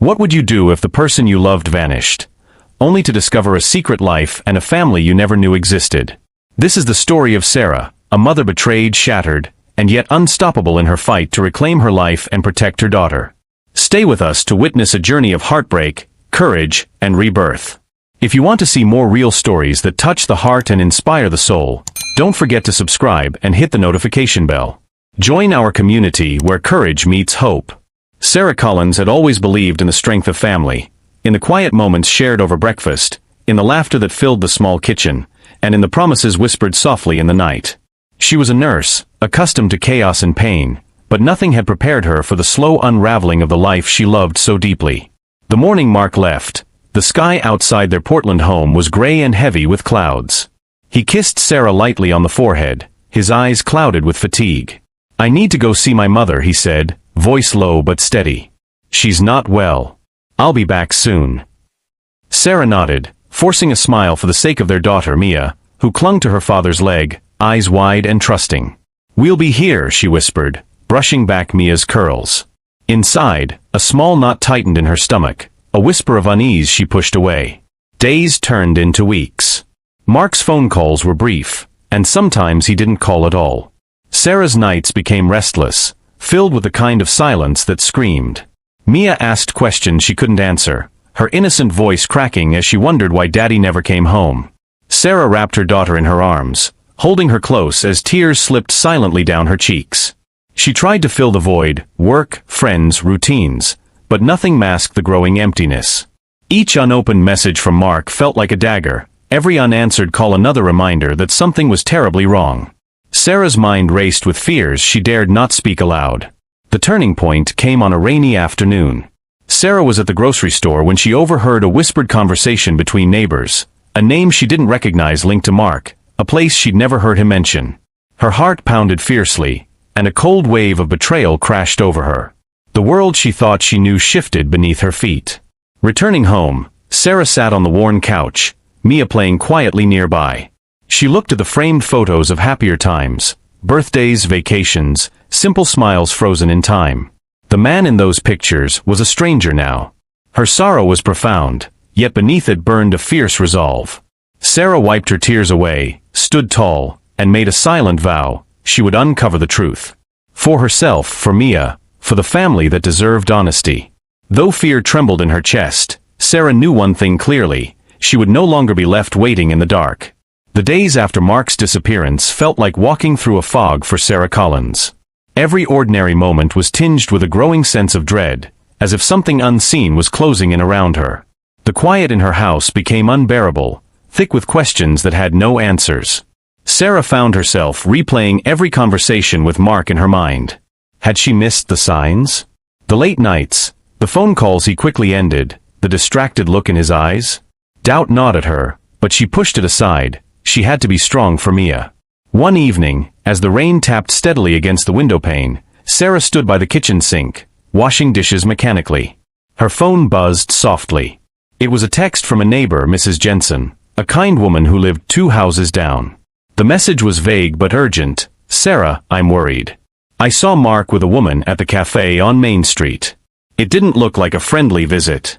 What would you do if the person you loved vanished, only to discover a secret life and a family you never knew existed? This is the story of Sarah, a mother betrayed, shattered, and yet unstoppable in her fight to reclaim her life and protect her daughter. Stay with us to witness a journey of heartbreak, courage, and rebirth. If you want to see more real stories that touch the heart and inspire the soul, don't forget to subscribe and hit the notification bell. Join our community where courage meets hope. Sarah Collins had always believed in the strength of family, in the quiet moments shared over breakfast, in the laughter that filled the small kitchen, and in the promises whispered softly in the night. She was a nurse, accustomed to chaos and pain, but nothing had prepared her for the slow unraveling of the life she loved so deeply. The morning Mark left, the sky outside their Portland home was gray and heavy with clouds. He kissed Sarah lightly on the forehead, his eyes clouded with fatigue. "I need to go see my mother," he said, voice low but steady. "She's not well. I'll be back soon." Sarah nodded, forcing a smile for the sake of their daughter Mia, who clung to her father's leg, eyes wide and trusting. "We'll be here," she whispered, brushing back Mia's curls. Inside, a small knot tightened in her stomach, a whisper of unease she pushed away. Days turned into weeks. Mark's phone calls were brief, and sometimes he didn't call at all. Sarah's nights became restless, filled with the kind of silence that screamed. Mia asked questions she couldn't answer, her innocent voice cracking as she wondered why Daddy never came home. Sarah wrapped her daughter in her arms, holding her close as tears slipped silently down her cheeks. She tried to fill the void, work, friends, routines, but nothing masked the growing emptiness. Each unopened message from Mark felt like a dagger, every unanswered call another reminder that something was terribly wrong. Sarah's mind raced with fears she dared not speak aloud. The turning point came on a rainy afternoon. Sarah was at the grocery store when she overheard a whispered conversation between neighbors, a name she didn't recognize linked to Mark, a place she'd never heard him mention. Her heart pounded fiercely, and a cold wave of betrayal crashed over her. The world she thought she knew shifted beneath her feet. Returning home, Sarah sat on the worn couch, Mia playing quietly nearby. She looked at the framed photos of happier times, birthdays, vacations, simple smiles frozen in time. The man in those pictures was a stranger now. Her sorrow was profound, yet beneath it burned a fierce resolve. Sarah wiped her tears away, stood tall, and made a silent vow she would uncover the truth. For herself, for Mia, for the family that deserved honesty. Though fear trembled in her chest, Sarah knew one thing clearly: she would no longer be left waiting in the dark. The days after Mark's disappearance felt like walking through a fog for Sarah Collins. Every ordinary moment was tinged with a growing sense of dread, as if something unseen was closing in around her. The quiet in her house became unbearable, thick with questions that had no answers. Sarah found herself replaying every conversation with Mark in her mind. Had she missed the signs? The late nights, the phone calls he quickly ended, the distracted look in his eyes? Doubt gnawed at her, but she pushed it aside. She had to be strong for Mia. One evening, as the rain tapped steadily against the windowpane, Sarah stood by the kitchen sink, washing dishes mechanically. Her phone buzzed softly. It was a text from a neighbor, Mrs. Jensen, a kind woman who lived 2 houses down. The message was vague but urgent. "Sarah, I'm worried. I saw Mark with a woman at the cafe on Main Street. It didn't look like a friendly visit."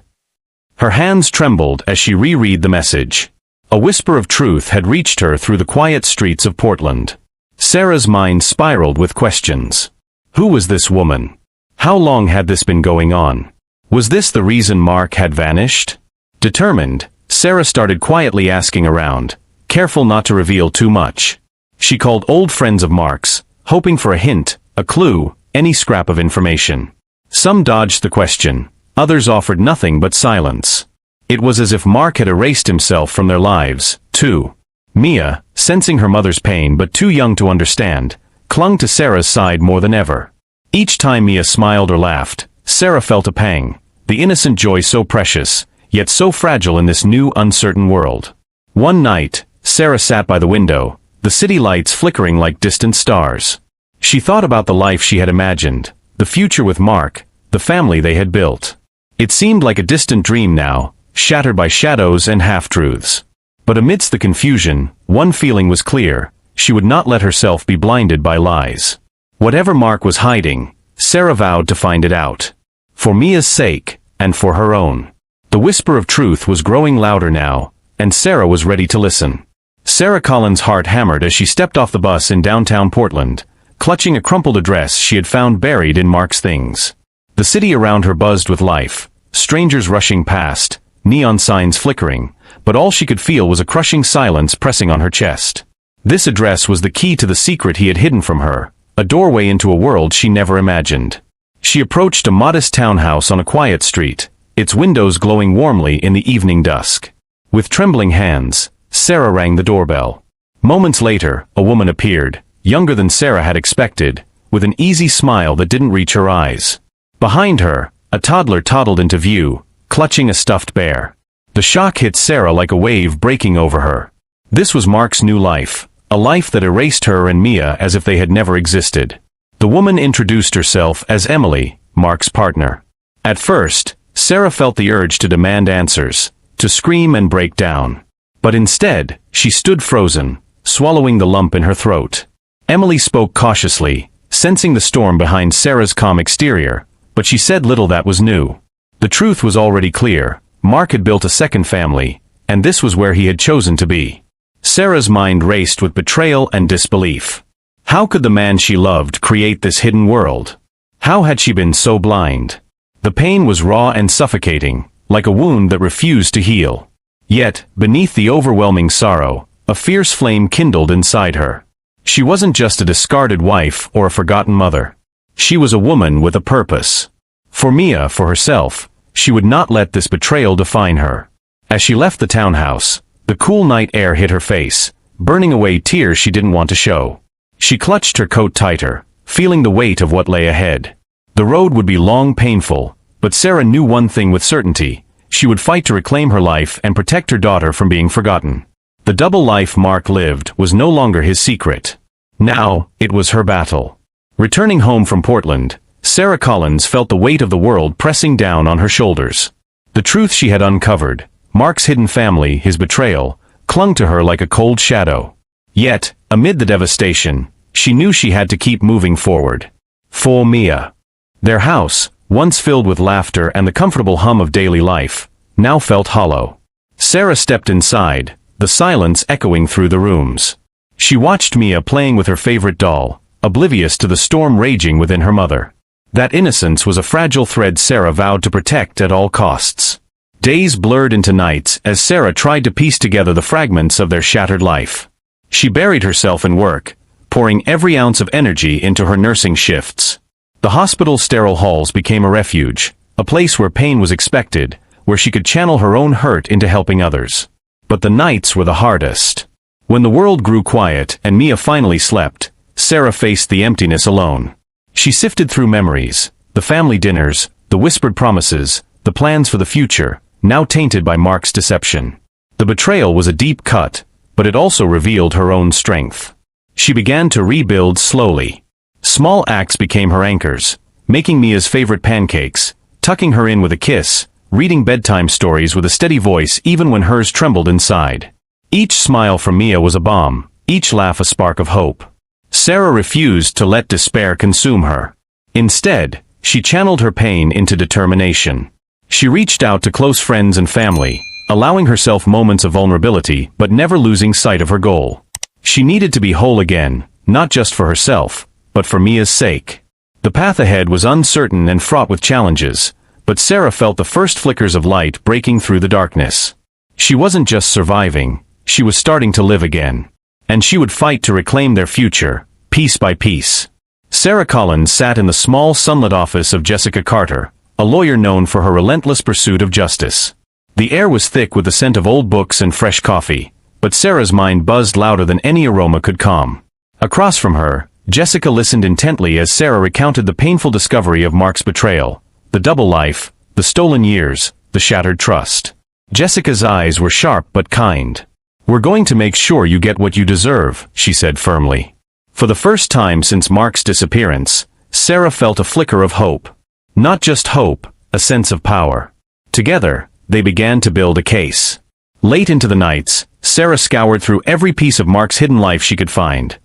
Her hands trembled as she reread the message. A whisper of truth had reached her through the quiet streets of Portland. Sarah's mind spiraled with questions. Who was this woman? How long had this been going on? Was this the reason Mark had vanished? Determined, Sarah started quietly asking around, careful not to reveal too much. She called old friends of Mark's, hoping for a hint, a clue, any scrap of information. Some dodged the question, others offered nothing but silence. It was as if Mark had erased himself from their lives, too. Mia, sensing her mother's pain but too young to understand, clung to Sarah's side more than ever. Each time Mia smiled or laughed, Sarah felt a pang, the innocent joy so precious, yet so fragile in this new, uncertain world. One night, Sarah sat by the window, the city lights flickering like distant stars. She thought about the life she had imagined, the future with Mark, the family they had built. It seemed like a distant dream now, shattered by shadows and half-truths. But amidst the confusion, one feeling was clear: she would not let herself be blinded by lies. Whatever Mark was hiding, Sarah vowed to find it out. For Mia's sake, and for her own. The whisper of truth was growing louder now, and Sarah was ready to listen. Sarah Collins' heart hammered as she stepped off the bus in downtown Portland, clutching a crumpled address she had found buried in Mark's things. The city around her buzzed with life, strangers rushing past, neon signs flickering, but all she could feel was a crushing silence pressing on her chest. This address was the key to the secret he had hidden from her, a doorway into a world she never imagined. She approached a modest townhouse on a quiet street, its windows glowing warmly in the evening dusk. With trembling hands, Sarah rang the doorbell. Moments later, a woman appeared, younger than Sarah had expected, with an easy smile that didn't reach her eyes. Behind her, a toddler toddled into view, clutching a stuffed bear. The shock hit Sarah like a wave breaking over her. This was Mark's new life, a life that erased her and Mia as if they had never existed. The woman introduced herself as Emily, Mark's partner. At first, Sarah felt the urge to demand answers, to scream and break down. But instead, she stood frozen, swallowing the lump in her throat. Emily spoke cautiously, sensing the storm behind Sarah's calm exterior, but she said little that was new. The truth was already clear. Mark had built a second family, and this was where he had chosen to be. Sarah's mind raced with betrayal and disbelief. How could the man she loved create this hidden world? How had she been so blind? The pain was raw and suffocating, like a wound that refused to heal. Yet, beneath the overwhelming sorrow, a fierce flame kindled inside her. She wasn't just a discarded wife or a forgotten mother. She was a woman with a purpose. For Mia, for herself, she would not let this betrayal define her. As she left the townhouse, the cool night air hit her face, burning away tears she didn't want to show. She clutched her coat tighter, feeling the weight of what lay ahead. The road would be long, painful, but Sarah knew one thing with certainty: she would fight to reclaim her life and protect her daughter from being forgotten. The double life Mark lived was no longer his secret. Now, it was her battle. Returning home from Portland, Sarah Collins felt the weight of the world pressing down on her shoulders. The truth she had uncovered, Mark's hidden family, his betrayal, clung to her like a cold shadow. Yet, amid the devastation, she knew she had to keep moving forward. For Mia. Their house, once filled with laughter and the comfortable hum of daily life, now felt hollow. Sarah stepped inside, the silence echoing through the rooms. She watched Mia playing with her favorite doll, oblivious to the storm raging within her mother. That innocence was a fragile thread Sarah vowed to protect at all costs. Days blurred into nights as Sarah tried to piece together the fragments of their shattered life. She buried herself in work, pouring every ounce of energy into her nursing shifts. The hospital's sterile halls became a refuge, a place where pain was expected, where she could channel her own hurt into helping others. But the nights were the hardest. When the world grew quiet and Mia finally slept, Sarah faced the emptiness alone. She sifted through memories, the family dinners, the whispered promises, the plans for the future, now tainted by Mark's deception. The betrayal was a deep cut, but it also revealed her own strength. She began to rebuild slowly. Small acts became her anchors, making Mia's favorite pancakes, tucking her in with a kiss, reading bedtime stories with a steady voice even when hers trembled inside. Each smile from Mia was a balm, each laugh a spark of hope. Sarah refused to let despair consume her. Instead, she channeled her pain into determination. She reached out to close friends and family, allowing herself moments of vulnerability but never losing sight of her goal. She needed to be whole again, not just for herself, but for Mia's sake. The path ahead was uncertain and fraught with challenges, but Sarah felt the first flickers of light breaking through the darkness. She wasn't just surviving, she was starting to live again. And she would fight to reclaim their future, piece by piece. Sarah Collins sat in the small sunlit office of Jessica Carter, a lawyer known for her relentless pursuit of justice. The air was thick with the scent of old books and fresh coffee, but Sarah's mind buzzed louder than any aroma could calm. Across from her, Jessica listened intently as Sarah recounted the painful discovery of Mark's betrayal, the double life, the stolen years, the shattered trust. Jessica's eyes were sharp but kind. "We're going to make sure you get what you deserve," she said firmly. For the first time since Mark's disappearance, Sarah felt a flicker of hope. Not just hope, a sense of power. Together, they began to build a case. Late into the nights, Sarah scoured through every piece of Mark's hidden life she could find.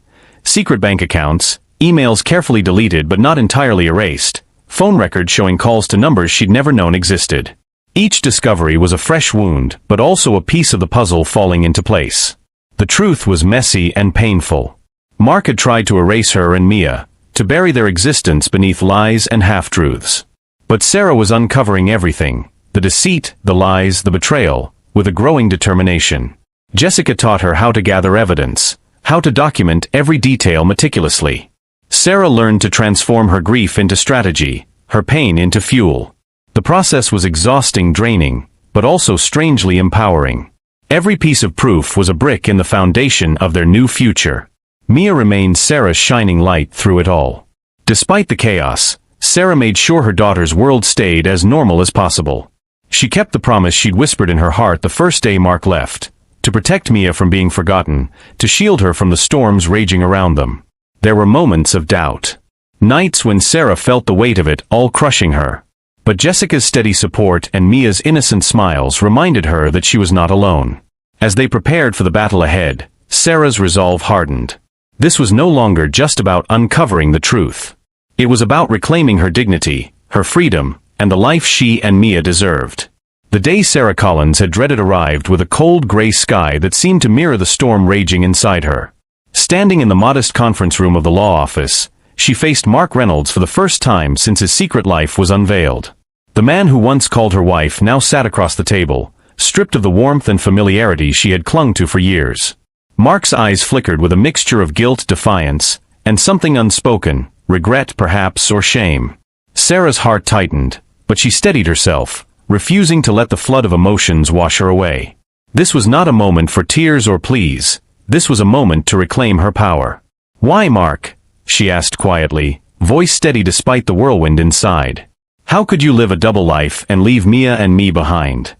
Secret bank accounts, emails carefully deleted but not entirely erased, phone records showing calls to numbers she'd never known existed. Each discovery was a fresh wound, but also a piece of the puzzle falling into place. The truth was messy and painful. Mark had tried to erase her and Mia, to bury their existence beneath lies and half-truths. But Sarah was uncovering everything, the deceit, the lies, the betrayal, with a growing determination. Jessica taught her how to gather evidence, how to document every detail meticulously. Sarah learned to transform her grief into strategy, her pain into fuel. The process was exhausting, draining, but also strangely empowering. Every piece of proof was a brick in the foundation of their new future. Mia remained Sarah's shining light through it all. Despite the chaos, Sarah made sure her daughter's world stayed as normal as possible. She kept the promise she'd whispered in her heart the first day Mark left, to protect Mia from being forgotten, to shield her from the storms raging around them. There were moments of doubt. Nights when Sarah felt the weight of it all crushing her. But Jessica's steady support and Mia's innocent smiles reminded her that she was not alone. As they prepared for the battle ahead, Sarah's resolve hardened. This was no longer just about uncovering the truth. It was about reclaiming her dignity, her freedom, and the life she and Mia deserved. The day Sarah Collins had dreaded arrived with a cold gray sky that seemed to mirror the storm raging inside her. Standing in the modest conference room of the law office, she faced Mark Reynolds for the first time since his secret life was unveiled. The man who once called her wife now sat across the table, stripped of the warmth and familiarity she had clung to for years. Mark's eyes flickered with a mixture of guilt, defiance, and something unspoken, regret perhaps, or shame. Sarah's heart tightened, but she steadied herself, refusing to let the flood of emotions wash her away. This was not a moment for tears or pleas. This was a moment to reclaim her power. "Why, Mark?" she asked quietly, voice steady despite the whirlwind inside. "How could you live a double life and leave Mia and me behind?"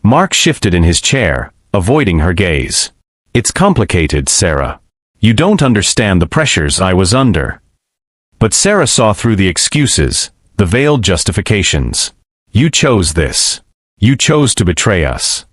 Mark shifted in his chair, avoiding her gaze. "It's complicated, Sarah. You don't understand the pressures I was under." But Sarah saw through the excuses, the veiled justifications. "You chose this. You chose to betray us."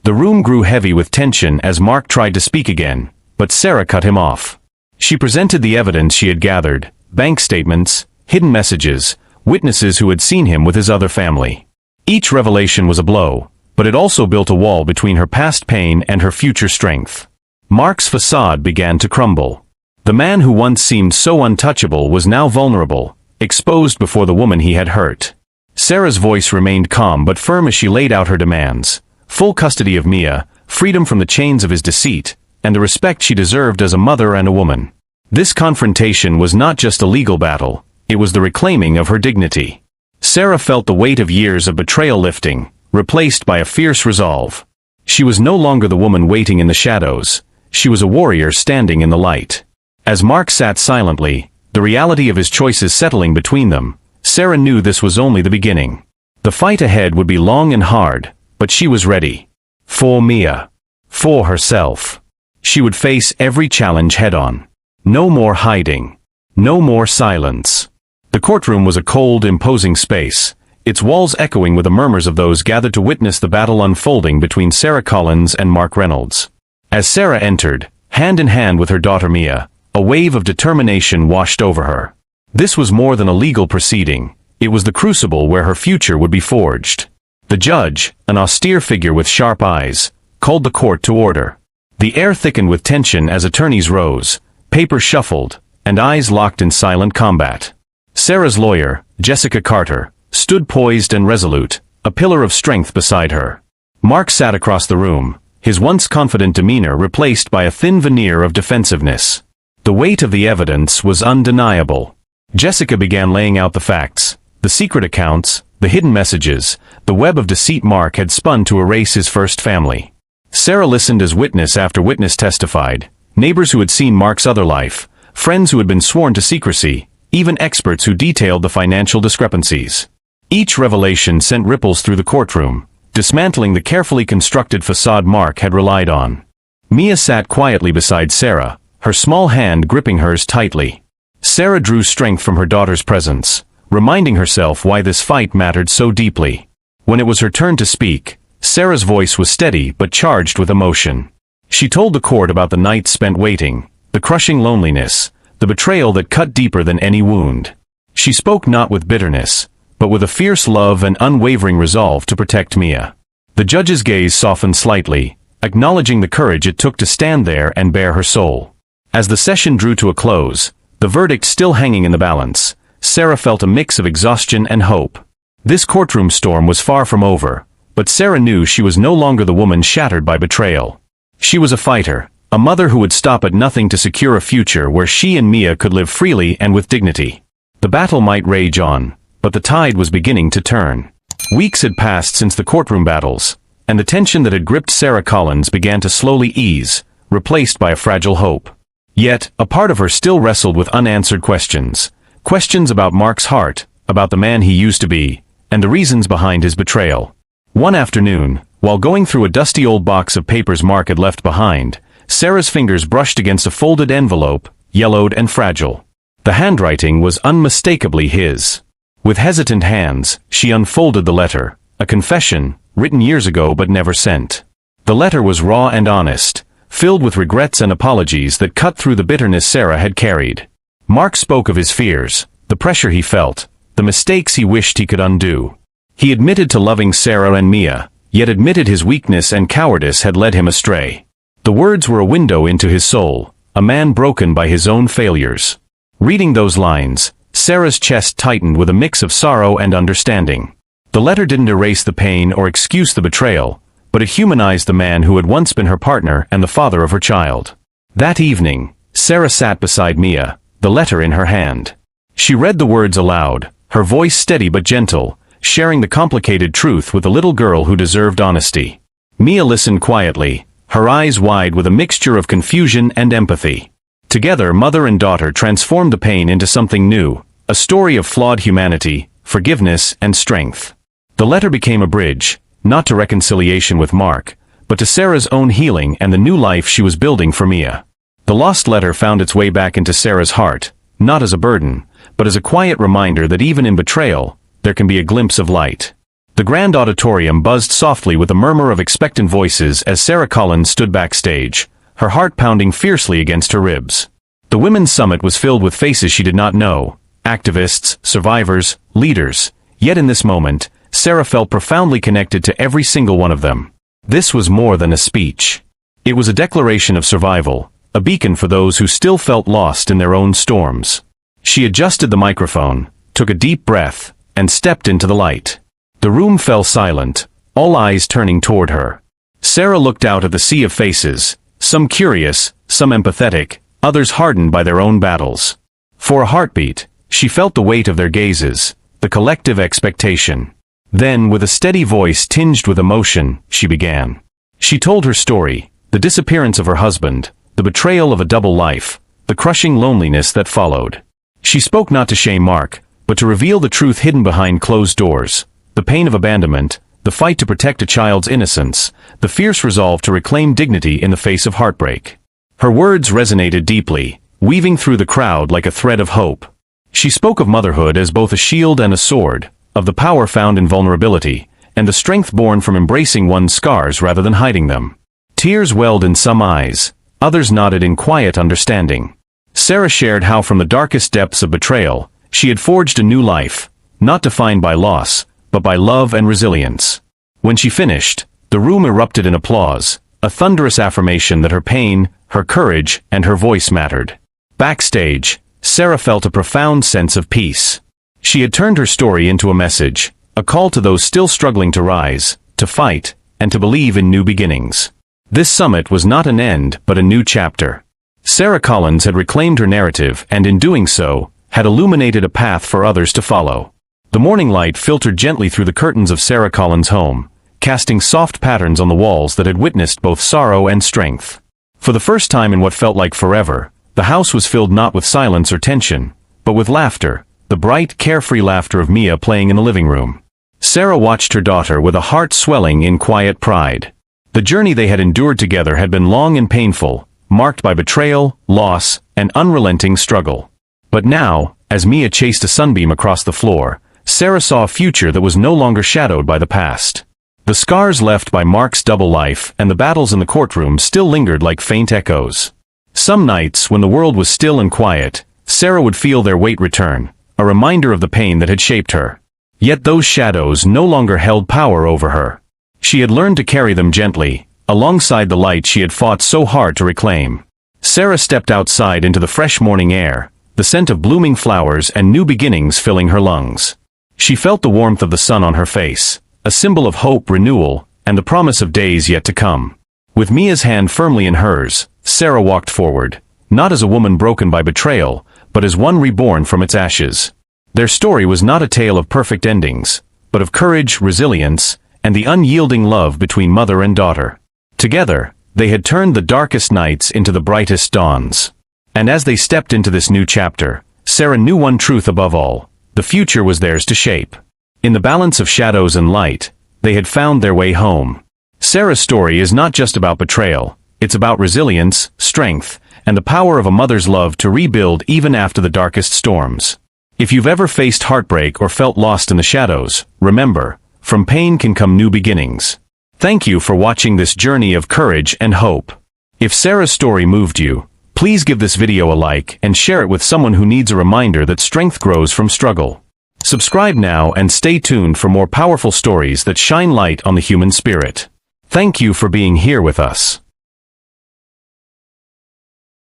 The room grew heavy with tension as Mark tried to speak again, but Sarah cut him off. She presented the evidence she had gathered, bank statements, hidden messages, witnesses who had seen him with his other family. Each revelation was a blow, but it also built a wall between her past pain and her future strength. Mark's facade began to crumble. The man who once seemed so untouchable was now vulnerable, exposed before the woman he had hurt. Sarah's voice remained calm but firm as she laid out her demands: full custody of Mia, freedom from the chains of his deceit, and the respect she deserved as a mother and a woman. This confrontation was not just a legal battle, it was the reclaiming of her dignity. Sarah felt the weight of years of betrayal lifting, replaced by a fierce resolve. She was no longer the woman waiting in the shadows, she was a warrior standing in the light. As Mark sat silently, the reality of his choices settling between them, Sarah knew this was only the beginning. The fight ahead would be long and hard, but she was ready. For Mia. For herself. She would face every challenge head-on. No more hiding. No more silence. The courtroom was a cold, imposing space, its walls echoing with the murmurs of those gathered to witness the battle unfolding between Sarah Collins and Mark Reynolds. As Sarah entered, hand in hand with her daughter Mia, a wave of determination washed over her. This was more than a legal proceeding, it was the crucible where her future would be forged. The judge, an austere figure with sharp eyes, called the court to order. The air thickened with tension as attorneys rose, papers shuffled, and eyes locked in silent combat. Sarah's lawyer, Jessica Carter, stood poised and resolute, a pillar of strength beside her. Mark sat across the room, his once confident demeanor replaced by a thin veneer of defensiveness. The weight of the evidence was undeniable. Jessica began laying out the facts, the secret accounts, the hidden messages, the web of deceit Mark had spun to erase his first family. Sarah listened as witness after witness testified, neighbors who had seen Mark's other life, friends who had been sworn to secrecy, even experts who detailed the financial discrepancies. Each revelation sent ripples through the courtroom, dismantling the carefully constructed facade Mark had relied on. Mia sat quietly beside Sarah, her small hand gripping hers tightly. Sarah drew strength from her daughter's presence, reminding herself why this fight mattered so deeply. When it was her turn to speak, Sarah's voice was steady but charged with emotion. She told the court about the nights spent waiting, the crushing loneliness, the betrayal that cut deeper than any wound. She spoke not with bitterness, but with a fierce love and unwavering resolve to protect Mia. The judge's gaze softened slightly, acknowledging the courage it took to stand there and bare her soul. As the session drew to a close, the verdict still hanging in the balance, Sarah felt a mix of exhaustion and hope. This courtroom storm was far from over, but Sarah knew she was no longer the woman shattered by betrayal. She was a fighter, a mother who would stop at nothing to secure a future where she and Mia could live freely and with dignity. The battle might rage on, but the tide was beginning to turn. Weeks had passed since the courtroom battles, and the tension that had gripped Sarah Collins began to slowly ease, replaced by a fragile hope. Yet, a part of her still wrestled with unanswered questions. Questions about Mark's heart, about the man he used to be, and the reasons behind his betrayal. One afternoon, while going through a dusty old box of papers Mark had left behind, Sarah's fingers brushed against a folded envelope, yellowed and fragile. The handwriting was unmistakably his. With hesitant hands, she unfolded the letter, a confession, written years ago but never sent. The letter was raw and honest, filled with regrets and apologies that cut through the bitterness Sarah had carried. Mark spoke of his fears, the pressure he felt, the mistakes he wished he could undo. He admitted to loving Sarah and Mia, yet admitted his weakness and cowardice had led him astray. The words were a window into his soul, a man broken by his own failures. Reading those lines, Sarah's chest tightened with a mix of sorrow and understanding. The letter didn't erase the pain or excuse the betrayal, but it humanized the man who had once been her partner and the father of her child. That evening, Sarah sat beside Mia, the letter in her hand. She read the words aloud, her voice steady but gentle, sharing the complicated truth with the little girl who deserved honesty. Mia listened quietly, her eyes wide with a mixture of confusion and empathy. Together, mother and daughter transformed the pain into something new, a story of flawed humanity, forgiveness, and strength. The letter became a bridge, not to reconciliation with Mark, but to Sarah's own healing and the new life she was building for Mia. The lost letter found its way back into Sarah's heart, not as a burden, but as a quiet reminder that even in betrayal, there can be a glimpse of light. The grand auditorium buzzed softly with a murmur of expectant voices as Sarah Collins stood backstage, her heart pounding fiercely against her ribs. The Women's Summit was filled with faces she did not know, activists, survivors, leaders, yet in this moment, Sarah felt profoundly connected to every single one of them. This was more than a speech. It was a declaration of survival, a beacon for those who still felt lost in their own storms. She adjusted the microphone, took a deep breath, and stepped into the light. The room fell silent, all eyes turning toward her. Sarah looked out at the sea of faces, some curious, some empathetic, others hardened by their own battles. For a heartbeat, she felt the weight of their gazes, the collective expectation. Then, with a steady voice tinged with emotion, she began. She told her story, the disappearance of her husband, the betrayal of a double life, the crushing loneliness that followed. She spoke not to shame Mark, but to reveal the truth hidden behind closed doors, the pain of abandonment, the fight to protect a child's innocence, the fierce resolve to reclaim dignity in the face of heartbreak. Her words resonated deeply, weaving through the crowd like a thread of hope. She spoke of motherhood as both a shield and a sword, of the power found in vulnerability, and the strength born from embracing one's scars rather than hiding them. Tears welled in some eyes, others nodded in quiet understanding. Sarah shared how from the darkest depths of betrayal, she had forged a new life, not defined by loss, but by love and resilience. When she finished, the room erupted in applause, a thunderous affirmation that her pain, her courage, and her voice mattered. Backstage, Sarah felt a profound sense of peace. She had turned her story into a message, a call to those still struggling to rise, to fight, and to believe in new beginnings. This summit was not an end, but a new chapter. Sarah Collins had reclaimed her narrative and in doing so, had illuminated a path for others to follow. The morning light filtered gently through the curtains of Sarah Collins' home, casting soft patterns on the walls that had witnessed both sorrow and strength. For the first time in what felt like forever, the house was filled not with silence or tension, but with laughter, the bright, carefree laughter of Mia playing in the living room. Sarah watched her daughter with a heart swelling in quiet pride. The journey they had endured together had been long and painful, marked by betrayal, loss, and unrelenting struggle. But now, as Mia chased a sunbeam across the floor, Sarah saw a future that was no longer shadowed by the past. The scars left by Mark's double life and the battles in the courtroom still lingered like faint echoes. Some nights, when the world was still and quiet, Sarah would feel their weight return, a reminder of the pain that had shaped her. Yet those shadows no longer held power over her. She had learned to carry them gently, alongside the light she had fought so hard to reclaim. Sarah stepped outside into the fresh morning air, the scent of blooming flowers and new beginnings filling her lungs. She felt the warmth of the sun on her face, a symbol of hope, renewal, and the promise of days yet to come. With Mia's hand firmly in hers, Sarah walked forward, not as a woman broken by betrayal, but as one reborn from its ashes. Their story was not a tale of perfect endings, but of courage, resilience, and the unyielding love between mother and daughter. Together, they had turned the darkest nights into the brightest dawns. And as they stepped into this new chapter, Sarah knew one truth above all: the future was theirs to shape. In the balance of shadows and light, they had found their way home. Sarah's story is not just about betrayal, it's about resilience, strength, and the power of a mother's love to rebuild even after the darkest storms. If you've ever faced heartbreak or felt lost in the shadows, remember, from pain can come new beginnings. Thank you for watching this journey of courage and hope. If Sarah's story moved you, please give this video a like and share it with someone who needs a reminder that strength grows from struggle. Subscribe now and stay tuned for more powerful stories that shine light on the human spirit. Thank you for being here with us.